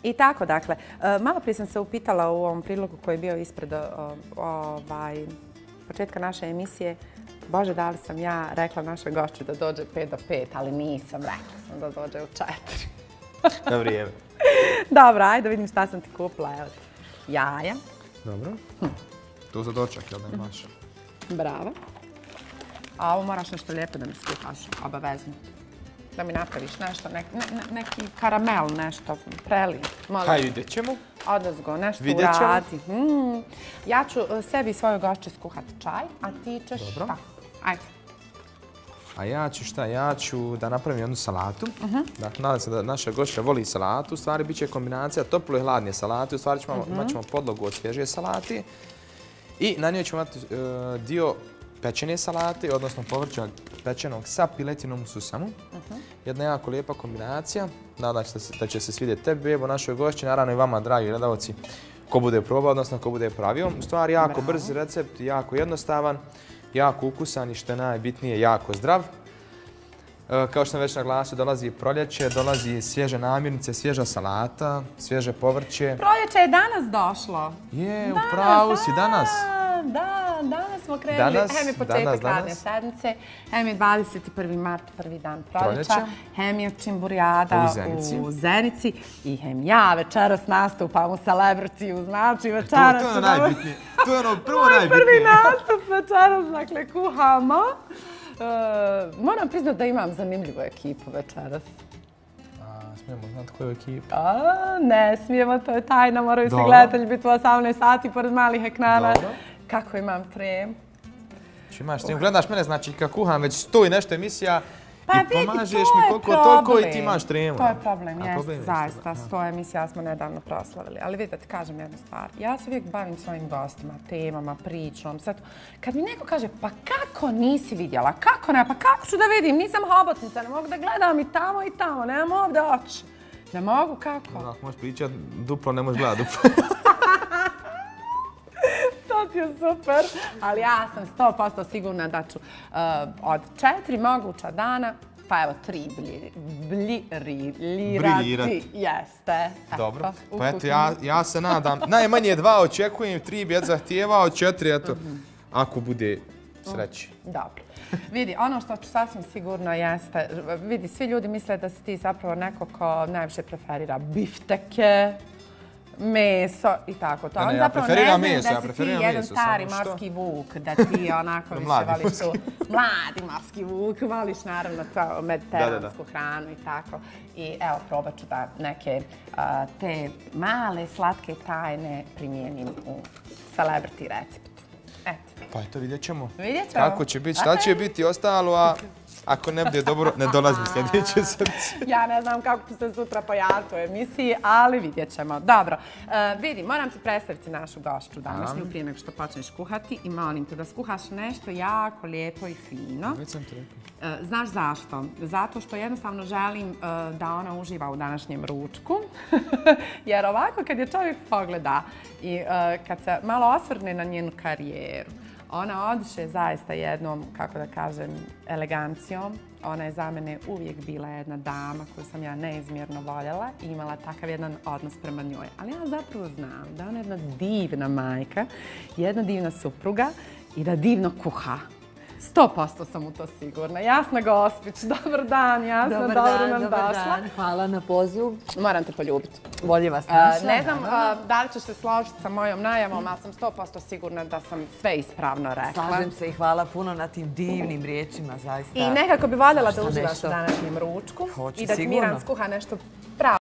I tako, dakle, malo prije sam se upitala u ovom prilogu koji je bio ispred početka naše emisije. Bože, da li sam ja rekla našoj gošći da dođe 5 do 5, ali nisam, rekla sam da dođe u 4. Na vrijeme. Dobro, ajde da vidim šta sam ti kupila. Evo ti. Jaja. Dobro. To za doček, jel da imaš? Bravo. A ovo moraš nešto lijepo da mi skuhaš, obavezno. Da mi napraviš nešto, neki karamel, nešto, prelij. Hajde, vidjet ćemo. Odazgo, nešto uradi. Ja ću sebi i svojoj gošći skuhati čaj, a ti ćeš šta? Ajde. A ja ću šta? Ja ću da napravim jednu salatu. Dakle, nadam se da naša gošća voli salatu. U stvari, bit će kombinacija toplo i hladne salate. U stvari, imat ćemo podlogu od svježe salate. I na njoj ćemo imati dio pečene salate, odnosno povrća pečenog sa piletinom u susamu. Jedna jako lijepa kombinacija. Nadam se da će se svidjeti tebi, evo našoj gošći, naravno i vama, dragi gledalci, ko bude probao, odnosno ko bude pravio. U stvari, jako brz recept, jako jednostavan, jako ukusan i što je najbitnije, jako zdrav. Kao što sam već naglasio, dolazi proljeće, dolazi svježe namirnice, svježa salata, svježe povrće. Proljeće je danas došlo. Je, upravo si, danas. Da, danas smo krenuli. Hem je početak radne sedmice, hem je 21. mart, prvi dan proljeća, hem je čimburijada u Zenici i hem ja večeras nastupam u Celebritiju, znači večeras... To je ono najbitnije, to je ono prvo najbitnije. Prvi nastup večeras, dakle, kuhamo. Moram priznati da imam zanimljivu ekipu večeras. Smijemo znati koju ekipu? Ne smijemo, to je tajna, moraju svi gledatelji biti u 18 sati pored malih ekrana. Kako imam trem? Imaš trem, gledaš mene, znači kad kuham već 100 i nešto emisija i pomažeš mi koliko toliko i ti imaš tremu. To je problem, jeste, zaista. 100 emisija smo nedavno proslavili. Ali vidite, ti kažem jednu stvar. Ja se uvijek bavim svojim gostima, temama, pričom. Kad mi neko kaže, pa kako nisi vidjela, kako ne, pa kako ću da vidim, nisam hobotnica, ne mogu da gledam i tamo, nemam ovdje oči. Ne mogu, kako? Ako možeš pričati duplo, ne možeš gledati duplo. To ti je super, ali ja sam 100% sigurna da ću od 4 moguća dana, pa evo 3 briljirati. Jeste. Dobro, pa eto ja se nadam, najmanje 2 očekujem, 3 bi zahtijevao, 4 eto, ako bude sreći. Dobro. Vidi, ono što ću sasvim sigurno jeste, vidi, svi ljudi misle da si ti zapravo neko ko najviše preferira bifteke, meso i tako to. Ja preferiram meso, da si ti jedan stari morski vuk, da ti onako više voliš tu mladi morski vuk, voliš naravno to mediteransku hranu i tako. I evo, probat ću da neke te male slatke tajne primijenim u Celebrity receptu. Eto. Pa eto, vidjet ćemo. Vidjet ćemo. Kako će biti, šta će biti ostalo, a ako ne bude dobro, ne dolazi mi sljedeće srce. Ja ne znam kako ću se sutra pojaviti u emisiji, ali vidjet ćemo. Dobro, vidi, moram ti predstaviti našu gošću današnju prije nego što počneš kuhati i molim te da skuhaš nešto jako lijepo i fino. Već sam ti rekao. Znaš zašto? Zato što jednostavno želim da ona uživa u današnjem ručku. Jer ovako kad je čovjek pogleda i kad se malo osvrne na njenu karijeru, ona odiše zaista jednom, kako da kažem, elegancijom. Ona je za mene uvijek bila jedna dama koju sam ja neizmjerno voljela i imala takav jedan odnos prema njoj. Ali ja zapravo znam da ona je jedna divna majka, jedna divna supruga i da divno kuha. 100% sam u to sigurna. Jasna Gospić, dobar dan, Jasna, dobro nam došla. Dobar dan, hvala na pozivu. Moram te poljubiti. Bolje vas našla. Ne znam da li ćeš se složiti sa mojom najavom, ali sam 100% sigurna da sam sve ispravno rekla. Slažem se i hvala puno na tim divnim riječima, zaista. I nekako bi voljela da uživaš u današnjem ručku i da ti Miran skuha nešto pravo.